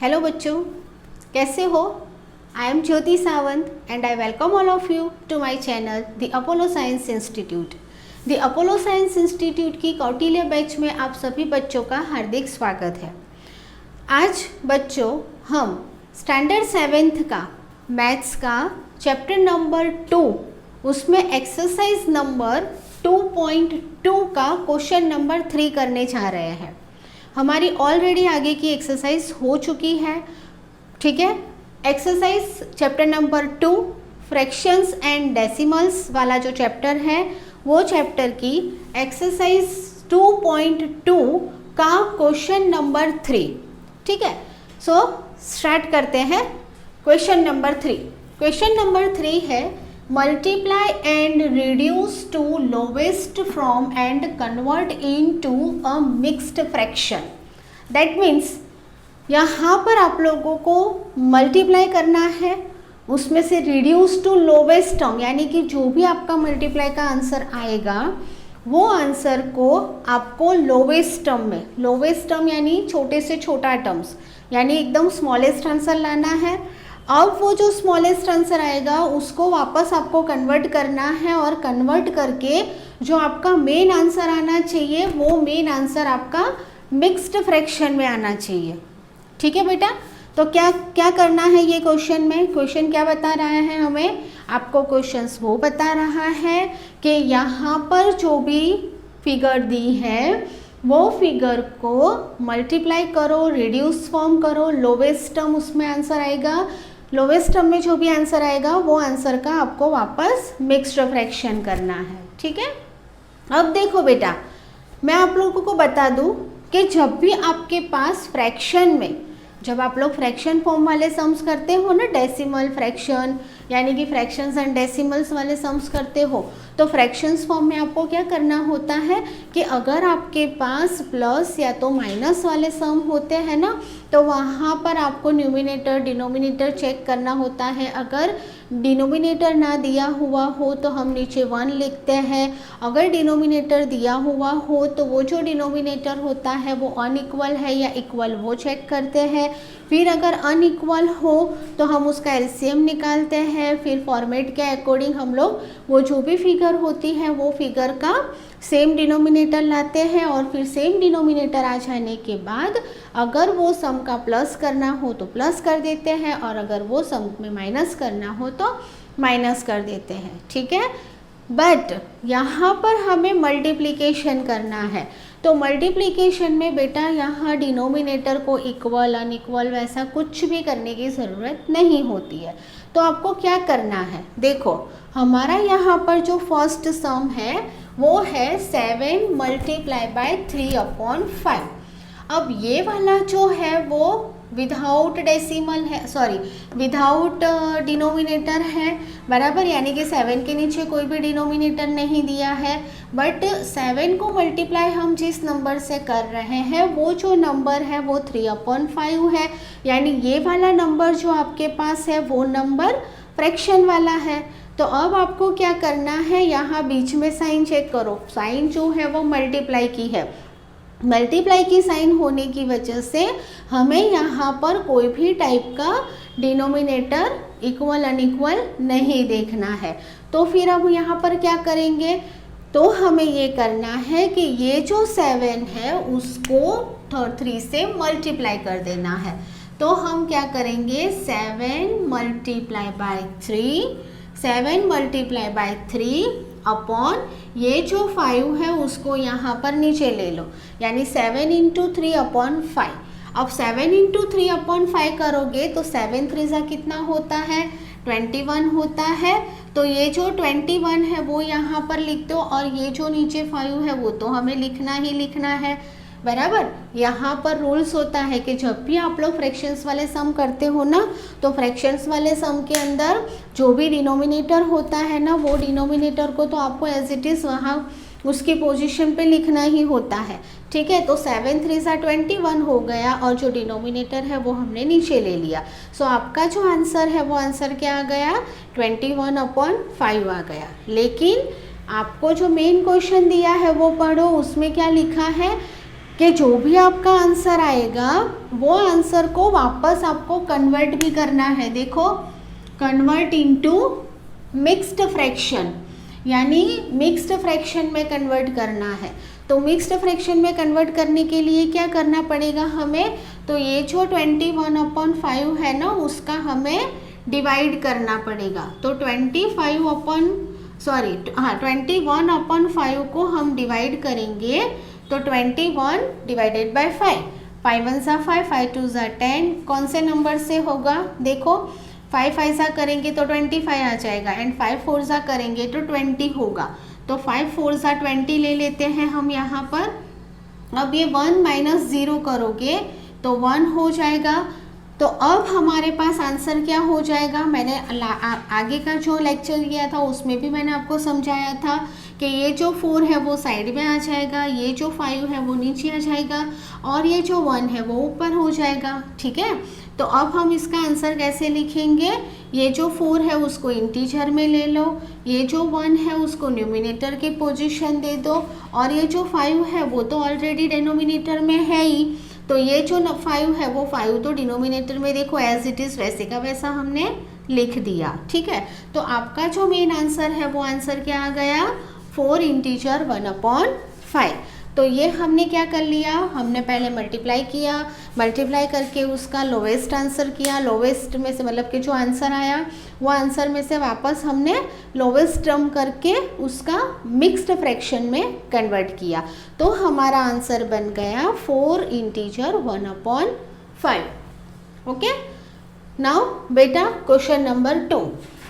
Hello बच्चों, कैसे हो? I am Jyoti Sawant and I welcome all of you to my channel the Apollo Science Institute. The Apollo Science Institute की Kautilya batch में आप सभी बच्चों का हार्दिक स्वागत है। आज बच्चों हम स्टैंडर्ड 7th का मैथ्स का चैप्टर नंबर 2 उसमें एक्सरसाइज नंबर 2.2 का क्वेश्चन नंबर 3 करने जा रहे हैं। हमारी ऑलरेडी आगे की एक्सरसाइज हो चुकी है, ठीक है। Exercise chapter number 2 fractions and decimals वाला जो चैप्टर है वो चैप्टर की एक्सरसाइज 2.2 का क्वेश्चन नंबर 3, ठीक है। सो स्टार्ट करते हैं क्वेश्चन नंबर 3। क्वेश्चन नंबर 3 है multiply and reduce to lowest form and convert into a mixed fraction। That means यहाँ पर आप लोगों को मल्टीप्लाई करना है, उसमें से रिड्यूस टू लोवेस्ट टर्म यानी कि जो भी आपका मल्टीप्लाई का आंसर आएगा वो आंसर को आपको लोवेस्ट टर्म में, लोवेस्ट टर्म यानी छोटे से छोटा टर्म्स यानी एकदम स्मॉलेस्ट आंसर लाना है। अब वो जो स्मॉलेस्ट आंसर आएगा उसको वापस आपको कन्वर्ट करना है और कन्वर्ट करके जो आपका मेन आंसर आना चाहिए वो मेन आंसर आपका मिक्स्ड फ्रैक्शन में आना चाहिए, ठीक है बेटा। तो क्या क्या करना है ये क्वेश्चन में, क्वेश्चन क्या बता रहा है हमें, आपको क्वेश्चंस वो बता रहा है कि यहाँ पर जो भी फिगर दी है वो फिगर को मल्टीप्लाई करो, रिड्यूस फॉर्म करो, लोवेस्ट टर्म उसमें आंसर आएगा, लोवेस्ट टर्म में जो भी आंसर आएगा वो आंसर का आपको वापस मिक्स्ड फ्रैक्शन करना है, ठीक है। अब देखो बेटा, मैं आप लोगों को बता दूं कि जब भी आपके पास फ्रैक्शन में, जब आप लोग फ्रैक्शन फॉर्म वाले सम्स करते हो ना, डेसिमल फ्रैक्शन यानी कि फ्रैक्शंस एंड डेसिमल्स वाले सम्स करते हो, तो फ्रैक्शंस फॉर्म में आपको क्या करना होता है कि अगर आपके पास प्लस या तो माइनस वाले सम होते हैं ना, तो वहाँ पर आपको न्यूमिनेटर डिनोमिनेटर चेक करना होता है। अगर डिनोमिनेटर ना दिया हुआ हो तो हम नीचे 1 लिखते हैं, अगर डिनोमिनेटर दिया हुआ हो तो वो जो डिनोमिनेटर होता है वो अनइक्वल है या इक्वल वो चेक करते हैं। फिर अगर अनइक्वल हो तो हम उसका एलसीएम निकालते हैं, फिर फॉर्मेट के अकॉर्डिंग हम लोग वो जो भी फिगर होती है वो फिगर का सेम डिनोमिनेटर लाते हैं और फिर सेम डिनोमिनेटर आ जाने के बाद अगर वो सम का प्लस करना हो तो प्लस कर देते हैं और अगर वो सम में माइनस करना हो तो माइनस कर देते हैं, ठीक है। बट यहाँ पर हमें मल्टीप्लिकेशन करना है, तो मल्टीप्लिकेशन में बेटा यहाँ डिनोमिनेटर को इक्वल अनइक्वल वैसा कुछ भी करने की ज़रूरत नहीं होती है। तो आपको क्या करना है, देखो हमारा यहाँ पर जो फर्स्ट सम है वो है 7 मल्टीप्लाई बाय 3/5। अब ये वाला जो है वो विदाउट डेसिमल है, सॉरी विदाउट डिनोमिनेटर है, बराबर, यानी कि 7 के नीचे कोई भी डिनोमिनेटर नहीं दिया है। बट 7 को मल्टीप्लाई हम जिस नंबर से कर रहे हैं वो जो नंबर है वो 3/5 है, यानी ये वाला नंबर जो आपके पास है वो नंबर फ्रैक्शन वाला है। तो अब आपको क्या करना है, यहाँ बीच में साइन चेक करो, साइन जो है वो मल्टीप्लाई की है, मल्टीप्लाई की साइन होने की वजह से हमें यहाँ पर कोई भी टाइप का डिनोमिनेटर इक्वल अनइक्वल नहीं देखना है। तो फिर अब यहाँ पर क्या करेंगे, तो हमें ये करना है कि ये जो 7 है उसको 3 से मल्टीप्लाई कर देना है। तो हम क्या करेंगे, 7 मल्टीप्लाई बाय 3 अपॉन ये जो 5 है उसको यहाँ पर नीचे ले लो, यानी 7 × 3/5। अब 7 × 3/5 करोगे तो 7 3 कितना होता है, 21 होता है। तो ये जो 21 है वो यहाँ पर लिख दो और ये जो नीचे 5 है वो तो हमें लिखना ही लिखना है, बराबर। यहाँ पर रूल्स होता है कि जब भी आप लोग फ्रैक्शंस वाले सम करते हो ना, तो फ्रैक्शंस वाले सम के अंदर जो भी डिनोमिनेटर होता है ना वो डिनोमिनेटर को तो आपको एज इट इज़ वहाँ उसकी पोजीशन पे लिखना ही होता है, ठीक है। तो 7 3 21 हो गया और जो डिनोमिनेटर है वो हमने नीचे ले लिया। सो आपका जो आंसर है वो आंसर क्या आ गया, 21/5 आ गया। लेकिन आपको जो मेन क्वेश्चन दिया है वो पढ़ो, उसमें क्या लिखा है कि जो भी आपका आंसर आएगा वो आंसर को वापस आपको कन्वर्ट भी करना है। देखो, कन्वर्ट इनटू मिक्स्ड फ्रैक्शन, यानी मिक्स्ड फ्रैक्शन में कन्वर्ट करना है। तो मिक्स्ड फ्रैक्शन में कन्वर्ट करने के लिए क्या करना पड़ेगा हमें, तो ये जो 21/5 है ना, उसका हमें डिवाइड करना पड़ेगा। तो 21/5 को हम डिवाइड करेंगे, तो 21 डिवाइडेड बाय 5, 5 1 सा 5, 5 2 सा 10, कौन से नंबर से होगा, देखो 5 ऐसा करेंगे तो 25 आ जाएगा, एंड 5 4 सा करेंगे तो 20 होगा। तो 5 4 सा 20 ले लेते हैं हम यहाँ पर। अब ये 1 माइनस 0 करोगे तो 1 हो जाएगा। तो अब हमारे पास आंसर क्या हो जाएगा, मैंने आगे का जो लेक्चर किया था उसमें भी मैंने आपको समझाया था कि ये जो 4 है वो साइड में आ जाएगा, ये जो 5 है वो नीचे आ जाएगा, और ये जो 1 है वो ऊपर हो जाएगा। ठीक है, तो अब हम इसका आंसर कैसे लिखेंगे, ये जो 4 है उसको इंटीजर में ले लो, ये जो 1 है उसको न्यूमिनेटर की पोजीशन दे दो, और ये जो 5 है वो तो ऑलरेडी डिनोमिनेटर में है ही, तो ये जो 5 है वो 5 तो डिनोमिनेटर में देखो एज इट इज़ वैसे का वैसा हमने लिख दिया। ठीक है, तो आपका जो मेन आंसर है वो आंसर क्या आ गया, 4 इंटीजर 1/5। तो ये हमने क्या कर लिया, हमने पहले मल्टीप्लाई किया, मल्टीप्लाई करके उसका लोवेस्ट आंसर किया, लोवेस्ट में से मतलब कि जो आंसर आया वो आंसर में से वापस हमने लोवेस्ट टर्म करके उसका मिक्स्ड फ्रैक्शन में कन्वर्ट किया। तो हमारा आंसर बन गया 4 इंटीजर 1/5। ओके, नाउ बेटा क्वेश्चन नंबर 2।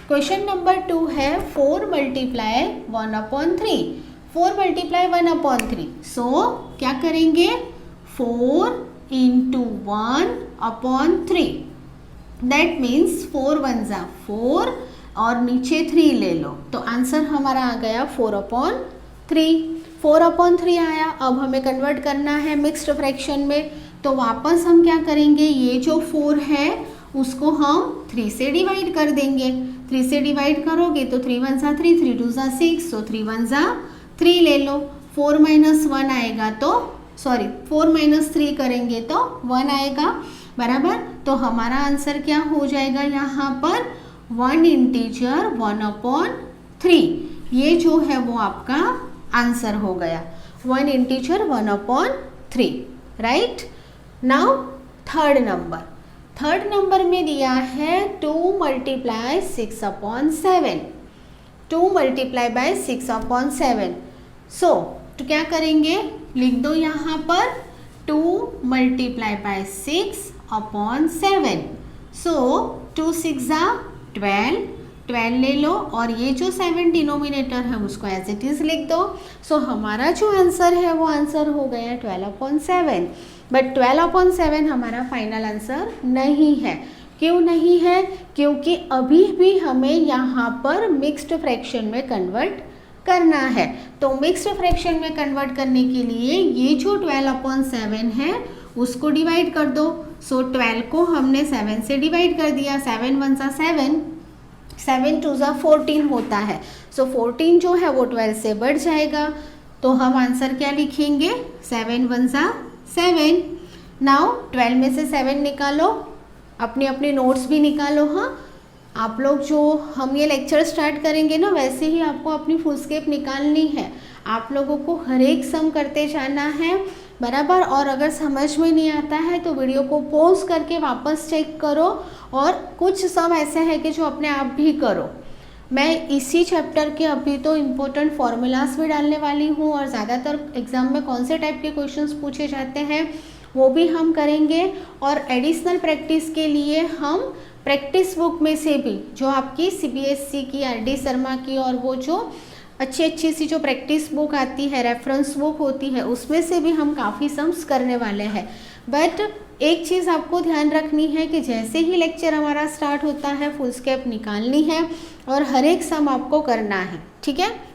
क्वेश्चन नंबर 2 है 4 मल्टीप्लाई 1/3, 4 मल्टीप्लाई 1/3। सो क्या करेंगे, 4 इंटू 1/3, दैट मीन्स 4 1 ज़ा 4 और नीचे 3 ले लो, तो आंसर हमारा आ गया 4/3। 4/3 आया। अब हमें कन्वर्ट करना है मिक्स्ड फ्रैक्शन में, तो वापस हम क्या करेंगे, ये जो 4 है उसको हम 3 से डिवाइड कर देंगे। 3 से डिवाइड करोगे तो 3 1 ज़ा 3, 3 2 ज़ा 6, सो 3 1 ज़ा 3 ले लो। 4 माइनस 1 आएगा तो 4 माइनस 3 करेंगे तो 1 आएगा, बराबर। तो हमारा आंसर क्या हो जाएगा यहाँ पर, 1 इंटीजर 1/3। ये जो है वो आपका आंसर हो गया, 1 integer 1/3, right. Now third number में दिया है 2 मल्टीप्लाई 6/7, 2 मल्टीप्लाई बाय 6/7। सो तो क्या करेंगे, लिख दो यहाँ पर 2 मल्टीप्लाई बाय 6/7। सो 2 6 ज़ा 12 ले लो, और ये जो 7 डिनोमिनेटर है उसको एज इट इज़ लिख दो। सो हमारा जो आंसर है वो आंसर हो गया 12/7। बट 12/7 हमारा फाइनल आंसर नहीं है। क्यों नहीं है, क्योंकि अभी भी हमें यहाँ पर मिक्स्ड फ्रैक्शन में कन्वर्ट करना है। तो मिक्स्ड फ्रैक्शन में कन्वर्ट करने के लिए ये जो 12/7 है उसको डिवाइड कर दो। सो 12 को हमने 7 से डिवाइड कर दिया, 7 1 ज़ा 7, 7 2 ज़ा 14 होता है। सो 14 जो है वो 12 से बढ़ जाएगा, तो हम आंसर क्या लिखेंगे, 7 1 ज़ा 7। नाउ 12 में से 7 निकालो, अपने अपने नोट्स भी निकालो। हाँ, आप लोग जो हम ये लेक्चर स्टार्ट करेंगे ना, वैसे ही आपको अपनी फुल स्केप निकालनी है। आप लोगों को हर एक सम करते जाना है, बराबर। और अगर समझ में नहीं आता है तो वीडियो को पॉज करके वापस चेक करो, और कुछ सम ऐसे हैं कि जो अपने आप भी करो। मैं इसी चैप्टर के अभी तो इम्पोर्टेंट फॉर्मूलाज भी डालने वाली हूँ, और ज़्यादातर एग्जाम में कौन से टाइप के क्वेश्चंस पूछे जाते हैं वो भी हम करेंगे। और एडिशनल प्रैक्टिस के लिए हम प्रैक्टिस बुक में से भी, जो आपकी CBSE की RD शर्मा की, और वो जो अच्छी सी जो प्रैक्टिस बुक आती है, रेफरेंस बुक होती है, उसमें से भी हम काफ़ी सम्स करने वाले हैं। बट एक चीज़ आपको ध्यान रखनी है कि जैसे ही लेक्चर हमारा स्टार्ट होता है फुल स्केप निकालनी है, और हर एक सम आपको करना है, ठीक है।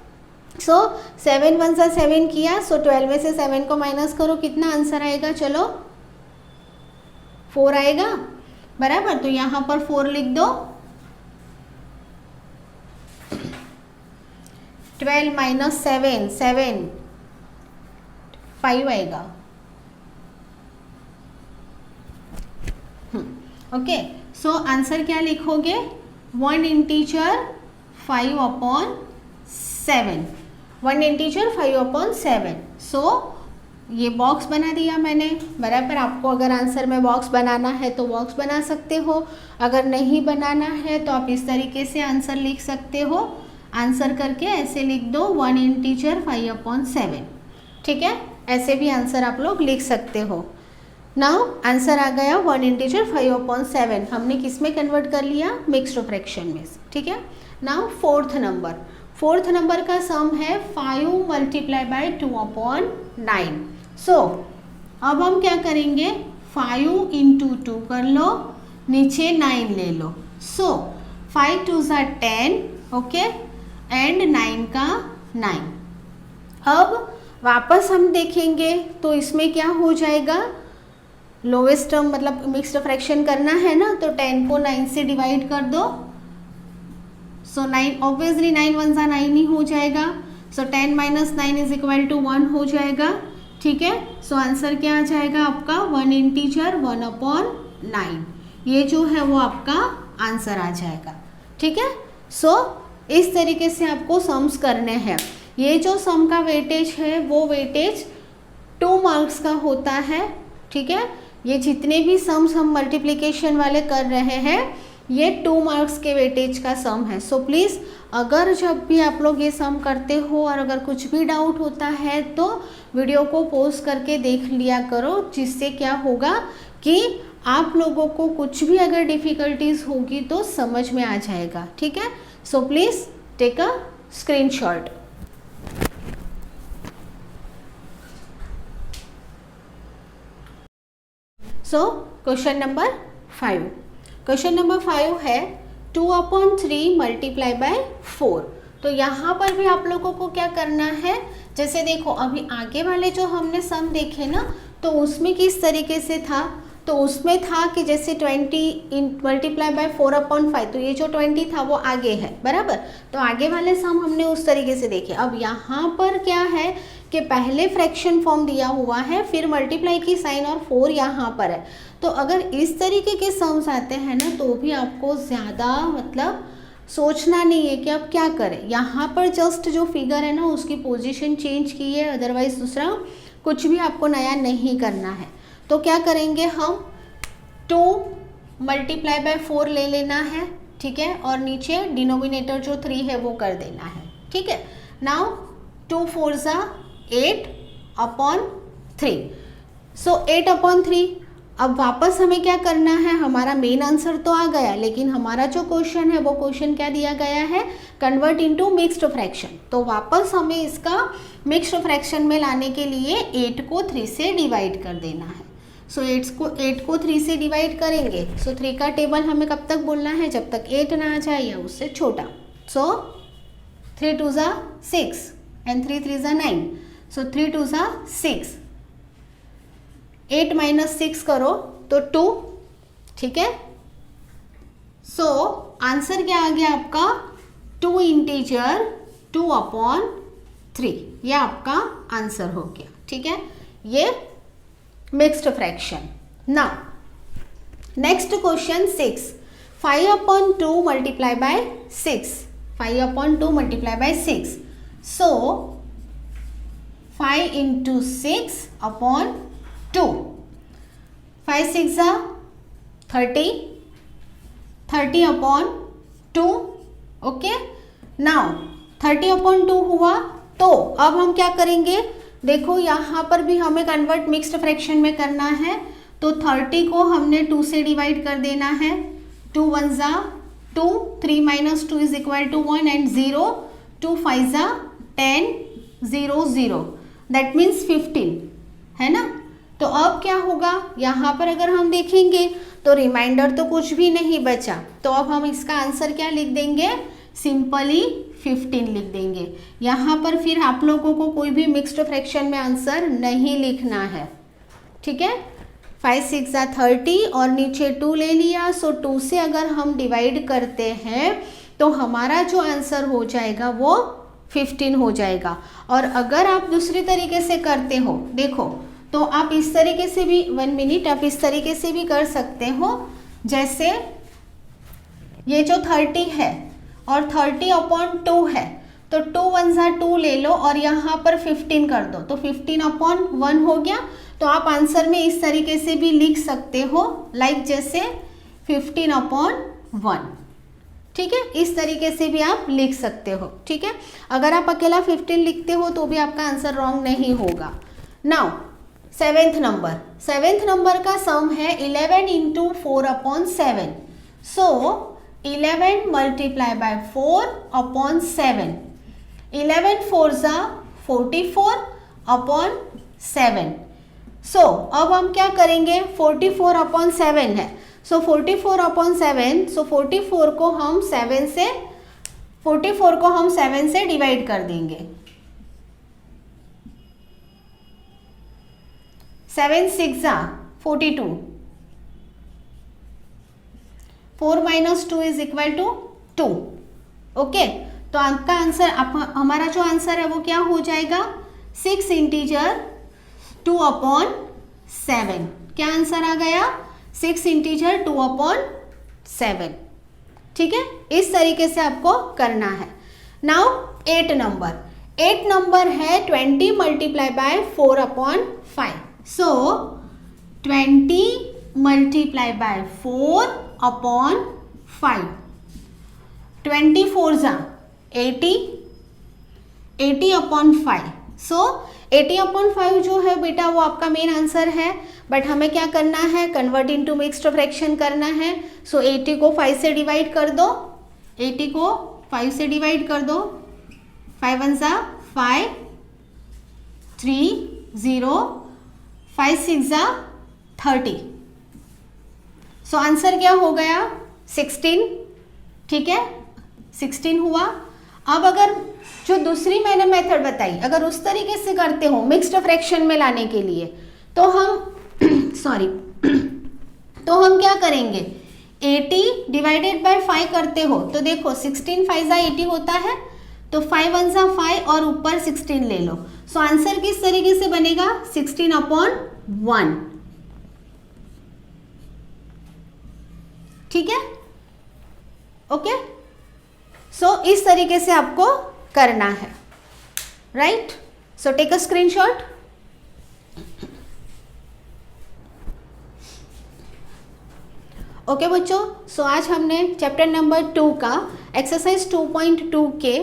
सो 7 1 ज़ा 7 किया, सो 12 में से 7 को माइनस करो, कितना आंसर आएगा, चलो 4 आएगा, बराबर। तो यहाँ पर 4 लिख दो। 12 माइनस 7 5 आएगा, ओके, सो आंसर क्या लिखोगे, 1 इंटीजर 5/7, 1 इंटीजर 5/7। सो ये बॉक्स बना दिया मैंने बराबर। आपको अगर आंसर में बॉक्स बनाना है तो बॉक्स बना सकते हो, अगर नहीं बनाना है तो आप इस तरीके से आंसर लिख सकते हो। आंसर करके ऐसे लिख दो 1 इंटीजर 5/7, ठीक है, ऐसे भी आंसर आप लोग लिख सकते हो। नाउ आंसर आ गया 1 इंटीजर 5/7, हमने किस में कन्वर्ट कर लिया, मिक्स्ड फ्रैक्शन में, ठीक है। नाउ फोर्थ नंबर का सम है 5 मल्टीप्लाई बाय 2/9। सो अब हम क्या करेंगे, 5 इंटू 2 कर लो, नीचे 9 ले लो। सो 5 2 ज़ा 10, ओके, एंड 9 का 9। अब वापस हम देखेंगे तो इसमें क्या हो जाएगा, लोवेस्ट टर्म मतलब मिक्स्ड फ्रैक्शन करना है ना, तो 10 को 9 से डिवाइड कर दो। सो 9 ऑब्वियसली 9 1 ज़ा 9 ही हो जाएगा। सो 10 माइनस 9 इज इक्वल टू 1 हो जाएगा, ठीक है। सो आंसर क्या आ जाएगा आपका 1 इंटीजर 1/9, ये जो है वो आपका आंसर आ जाएगा, ठीक है। सो इस तरीके से आपको सम्स करने हैं। ये जो सम का वेटेज है वो वेटेज 2 मार्क्स का होता है, ठीक है। ये जितने भी सम्स हम मल्टीप्लिकेशन वाले कर रहे हैं ये 2 मार्क्स के वेटेज का सम है। सो प्लीज़ अगर जब भी आप लोग ये सम करते हो और अगर कुछ भी डाउट होता है तो वीडियो को पॉज करके देख लिया करो, जिससे क्या होगा कि आप लोगों को कुछ भी अगर डिफ़िकल्टीज होगी तो समझ में आ जाएगा, ठीक है। So please take a screenshot. So question number 5, question number 5 है 2/3 मल्टीप्लाई बाय 4। तो यहाँ पर भी आप लोगों को क्या करना है, जैसे देखो अभी आगे वाले जो हमने सम देखे ना, तो उसमें किस तरीके से था, तो उसमें था कि जैसे 20 मल्टीप्लाई बाय 4/5, तो ये जो 20 था वो आगे है बराबर। तो आगे वाले सम हमने उस तरीके से देखे। अब यहाँ पर क्या है कि पहले फ्रैक्शन फॉर्म दिया हुआ है, फिर मल्टीप्लाई की साइन और 4 यहाँ पर है। तो अगर इस तरीके के सम्स आते हैं ना तो भी आपको ज़्यादा मतलब सोचना नहीं है कि अब क्या करें। यहाँ पर जस्ट जो फिगर है ना उसकी पोजीशन चेंज की है, अदरवाइज दूसरा कुछ भी आपको नया नहीं करना है। तो क्या करेंगे हम 2 मल्टीप्लाई बाय 4 ले लेना है, ठीक है, और नीचे डिनोमिनेटर जो 3 है वो कर देना है, ठीक है। नाउ 2 4 ज़ा 8/3, सो 8/3। अब वापस हमें क्या करना है, हमारा मेन आंसर तो आ गया, लेकिन हमारा जो क्वेश्चन है वो क्वेश्चन क्या दिया गया है, कन्वर्ट इनटू मिक्स्ड फ्रैक्शन। तो वापस हमें इसका मिक्स्ड फ्रैक्शन में लाने के लिए 8 को 3 से डिवाइड कर देना है। सो 8 को 3 से डिवाइड करेंगे। सो 3 का टेबल हमें कब तक बोलना है, जब तक 8 ना आ जाए या उससे छोटा। सो 3 2 ज़ा 6 एंड 3 3 ज़ा 9, सो 3 2 ज़ा 6, 8 माइनस 6 करो तो 2, ठीक है। सो आंसर क्या आ गया आपका 2 इंटीजर 2/3, ये आपका आंसर हो गया, ठीक है। ये mixed fraction. Now next question 6, 5/2 multiply by 6, 5/2 multiply by 6। So 5 into 6/2, 5 6 ज़ा 30, 30/2, ओके। नाउ 30/2 हुआ तो अब हम क्या करेंगे, देखो यहाँ पर भी हमें कन्वर्ट मिक्स्ड फ्रैक्शन में करना है। तो 30 को हमने 2 से डिवाइड कर देना है, 2 1 ज़ा 2, 3 minus 2 is equal to 1 and 0, 2 5 ज़ा 10, 0 0, दैट मीन्स 15 है ना। तो अब क्या होगा, यहाँ पर अगर हम देखेंगे तो रिमाइंडर तो कुछ भी नहीं बचा, तो अब हम इसका आंसर क्या लिख देंगे, सिंपली 15 लिख देंगे। यहाँ पर फिर आप लोगों को कोई भी मिक्स्ड फ्रैक्शन में आंसर नहीं लिखना है, ठीक है। 5 6 ज़ा 30 और नीचे 2 ले लिया। सो 2 से अगर हम डिवाइड करते हैं तो हमारा जो आंसर हो जाएगा वो 15 हो जाएगा। और अगर आप दूसरे तरीके से करते हो, देखो तो आप इस तरीके से भी 1 मिनट आप इस तरीके से भी कर सकते हो। जैसे ये जो 30 है और 30/2 है, तो 2 1 जा 2 ले लो और यहाँ पर 15 कर दो, तो 15/1 हो गया। तो आप आंसर में इस तरीके से भी लिख सकते हो, लाइक जैसे 15/1। ठीक है, इस तरीके से भी आप लिख सकते हो। ठीक है, अगर आप अकेला 15 लिखते हो तो भी आपका आंसर रॉन्ग नहीं होगा। नाउ सेवेंथ नंबर का सम है 11 × 4/7। सो 11 × 4/7, 11 4 जा 44/7। सो अब हम क्या करेंगे, 44/7 है, सो 44/7, सो 44 को हम 7 से डिवाइड कर देंगे। 7 6 जा 42, 4 - 2 = 2। ओके, तो आपका आंसर, हमारा जो आंसर है वो क्या हो जाएगा, 6 इंटीजर 2/7। क्या आंसर आ गया, 6 इंटीजर 2/7। ठीक है, इस तरीके से आपको करना है। नाउ 8 नंबर है 20 × 4/5। सो 20 × 4/5, 24 जा 80, 80/5। सो 80/5 जो है बेटा वो आपका मेन आंसर है, बट हमें क्या करना है, कन्वर्ट इनटू मिक्स्ड फ्रैक्शन करना है। सो 80 को 5 से डिवाइड कर दो, 80 को 5 से डिवाइड कर दो, 5 1 जा 5, 3 0, 5 6 जा 30। सो आंसर क्या हो गया, 16। ठीक है, 16 हुआ। अब अगर जो दूसरी मैंने मेथड बताई, अगर उस तरीके से करते हो मिक्स्ड फ्रैक्शन में लाने के लिए, तो हम तो हम क्या करेंगे, 80 / 5 करते हो तो देखो 16 5 जा 80 होता है, तो 5 1 जा 5 और ऊपर 16 ले लो। सो आंसर किस तरीके से बनेगा, 16/1। ठीक है, ओके। सो इस तरीके से आपको करना है, right. So take a screenshot. Okay बच्चों, सो आज हमने चैप्टर नंबर 2 का एक्सरसाइज 2.2 के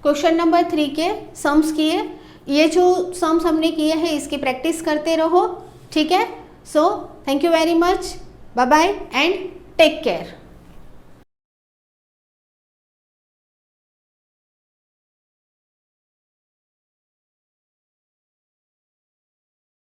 क्वेश्चन नंबर 3 के सम्स किए। ये जो सम्स हमने किए हैं इसकी प्रैक्टिस करते रहो। ठीक है, so thank you very much, bye bye and take care.